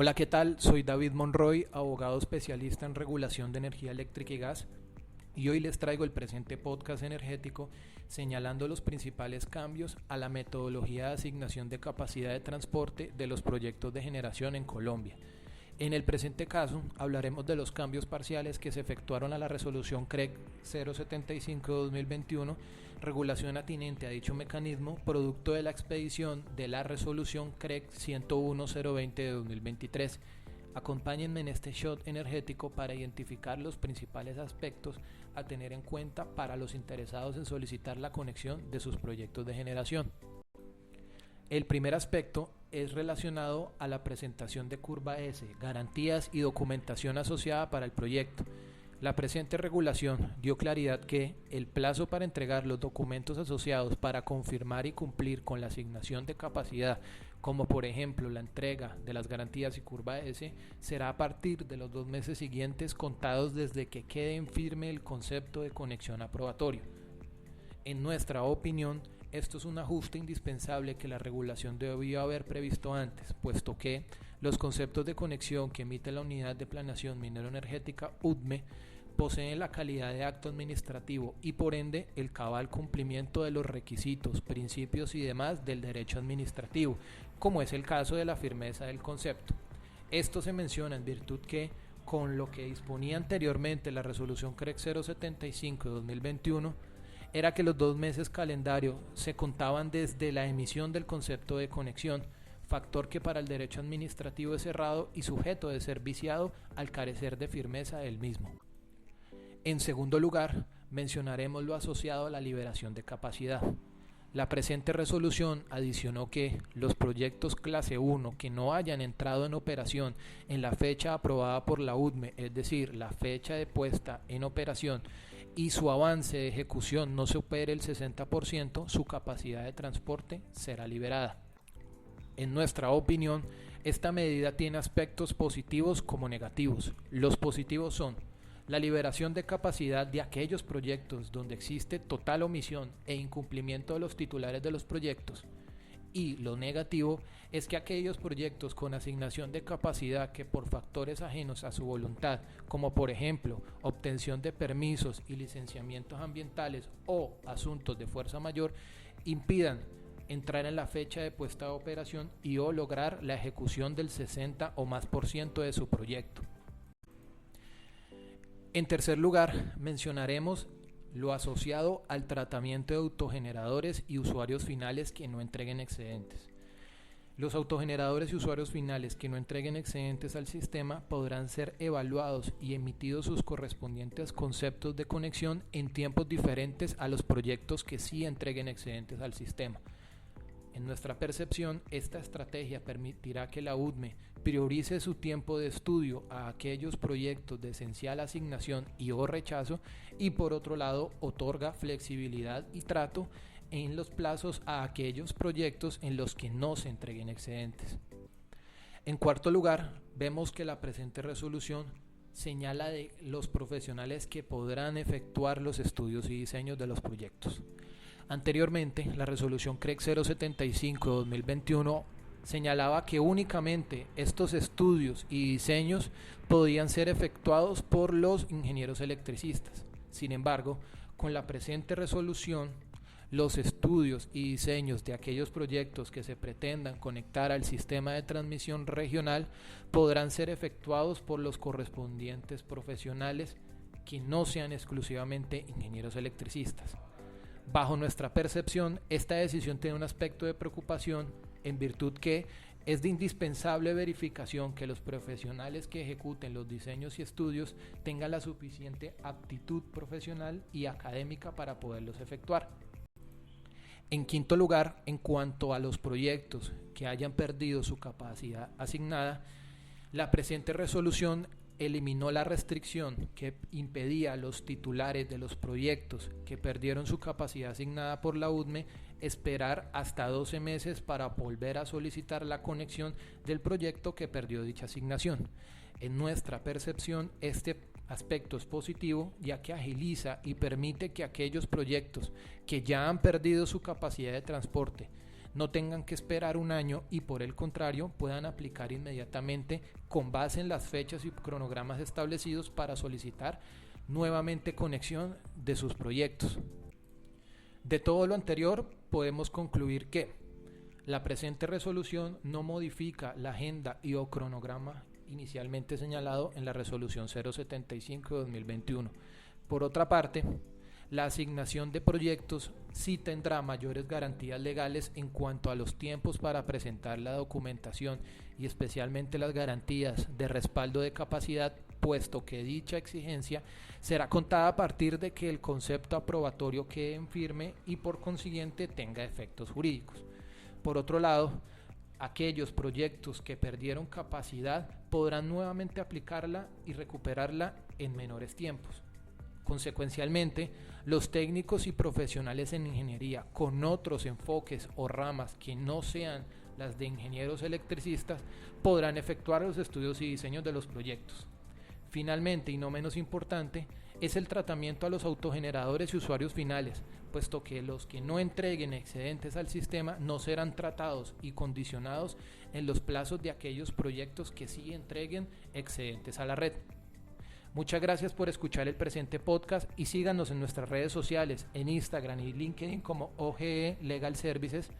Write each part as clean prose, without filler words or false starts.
Hola, ¿qué tal? Soy David Monroy, abogado especialista en regulación de energía eléctrica y gas, y hoy les traigo el presente podcast energético señalando los principales cambios a la metodología de asignación de capacidad de transporte de los proyectos de generación en Colombia. En el presente caso, hablaremos de los cambios parciales que se efectuaron a la resolución CREC 075/2021, regulación atinente a dicho mecanismo, producto de la expedición de la resolución CREC 101/020 de 2023. Acompáñenme en este shot energético para identificar los principales aspectos a tener en cuenta para los interesados en solicitar la conexión de sus proyectos de generación. El primer aspecto es relacionado a la presentación de curva S, garantías y documentación asociada para el proyecto. La presente regulación dio claridad que el plazo para entregar los documentos asociados para confirmar y cumplir con la asignación de capacidad, como por ejemplo la entrega de las garantías y curva S, será a partir de los 2 meses siguientes contados desde que quede en firme el concepto de conexión aprobatorio. En nuestra opinión, esto es un ajuste indispensable que la regulación debió haber previsto antes, puesto que los conceptos de conexión que emite la Unidad de Planeación Minero-Energética UDME poseen la calidad de acto administrativo y por ende el cabal cumplimiento de los requisitos, principios y demás del derecho administrativo, como es el caso de la firmeza del concepto. Esto se menciona en virtud que, con lo que disponía anteriormente la resolución CREC 075/2021, era que los 2 meses calendario se contaban desde la emisión del concepto de conexión, factor que para el derecho administrativo es cerrado y sujeto de ser viciado al carecer de firmeza del mismo. En segundo lugar, mencionaremos lo asociado a la liberación de capacidad. La presente resolución adicionó que los proyectos clase 1 que no hayan entrado en operación en la fecha aprobada por la UDME, es decir, la fecha de puesta en operación, y su avance de ejecución no supere el 60%, su capacidad de transporte será liberada. En nuestra opinión, esta medida tiene aspectos positivos como negativos. Los positivos son la liberación de capacidad de aquellos proyectos donde existe total omisión e incumplimiento de los titulares de los proyectos. Y lo negativo es que aquellos proyectos con asignación de capacidad que por factores ajenos a su voluntad, como por ejemplo obtención de permisos y licenciamientos ambientales o asuntos de fuerza mayor, impidan entrar en la fecha de puesta de operación y o lograr la ejecución del 60 o más por ciento de su proyecto. En tercer lugar, mencionaremos lo asociado al tratamiento de autogeneradores y usuarios finales que no entreguen excedentes. Los autogeneradores y usuarios finales que no entreguen excedentes al sistema podrán ser evaluados y emitidos sus correspondientes conceptos de conexión en tiempos diferentes a los proyectos que sí entreguen excedentes al sistema. En nuestra percepción, esta estrategia permitirá que la UDME priorice su tiempo de estudio a aquellos proyectos de esencial asignación y o rechazo y por otro lado otorga flexibilidad y trato en los plazos a aquellos proyectos en los que no se entreguen excedentes. En cuarto lugar, vemos que la presente resolución señala de los profesionales que podrán efectuar los estudios y diseños de los proyectos. Anteriormente, la resolución CREC 075/2021 señalaba que únicamente estos estudios y diseños podían ser efectuados por los ingenieros electricistas. Sin embargo, con la presente resolución, los estudios y diseños de aquellos proyectos que se pretendan conectar al sistema de transmisión regional podrán ser efectuados por los correspondientes profesionales que no sean exclusivamente ingenieros electricistas. Bajo nuestra percepción, esta decisión tiene un aspecto de preocupación en virtud que es de indispensable verificación que los profesionales que ejecuten los diseños y estudios tengan la suficiente aptitud profesional y académica para poderlos efectuar. En quinto lugar, en cuanto a los proyectos que hayan perdido su capacidad asignada, la presente resolución eliminó la restricción que impedía a los titulares de los proyectos que perdieron su capacidad asignada por la UDME esperar hasta 12 meses para volver a solicitar la conexión del proyecto que perdió dicha asignación. En nuestra percepción, este aspecto es positivo, ya que agiliza y permite que aquellos proyectos que ya han perdido su capacidad de transporte no tengan que esperar un año y por el contrario puedan aplicar inmediatamente con base en las fechas y cronogramas establecidos para solicitar nuevamente conexión de sus proyectos. De todo lo anterior, podemos concluir que la presente resolución no modifica la agenda y o cronograma inicialmente señalado en la resolución 075 de 2021. Por otra parte, la asignación de proyectos sí tendrá mayores garantías legales en cuanto a los tiempos para presentar la documentación y especialmente las garantías de respaldo de capacidad, puesto que dicha exigencia será contada a partir de que el concepto aprobatorio quede en firme y por consiguiente tenga efectos jurídicos. Por otro lado, aquellos proyectos que perdieron capacidad podrán nuevamente aplicarla y recuperarla en menores tiempos. Consecuencialmente, los técnicos y profesionales en ingeniería con otros enfoques o ramas que no sean las de ingenieros electricistas podrán efectuar los estudios y diseños de los proyectos. Finalmente, y no menos importante, es el tratamiento a los autogeneradores y usuarios finales, puesto que los que no entreguen excedentes al sistema no serán tratados y condicionados en los plazos de aquellos proyectos que sí entreguen excedentes a la red. Muchas gracias por escuchar el presente podcast y síganos en nuestras redes sociales, en Instagram y LinkedIn como OGE Legal Services,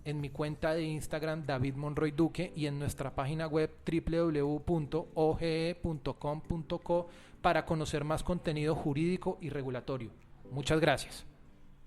en mi cuenta de Instagram David Monroy Duque y en nuestra página web www.oge.com.co para conocer más contenido jurídico y regulatorio. Muchas gracias.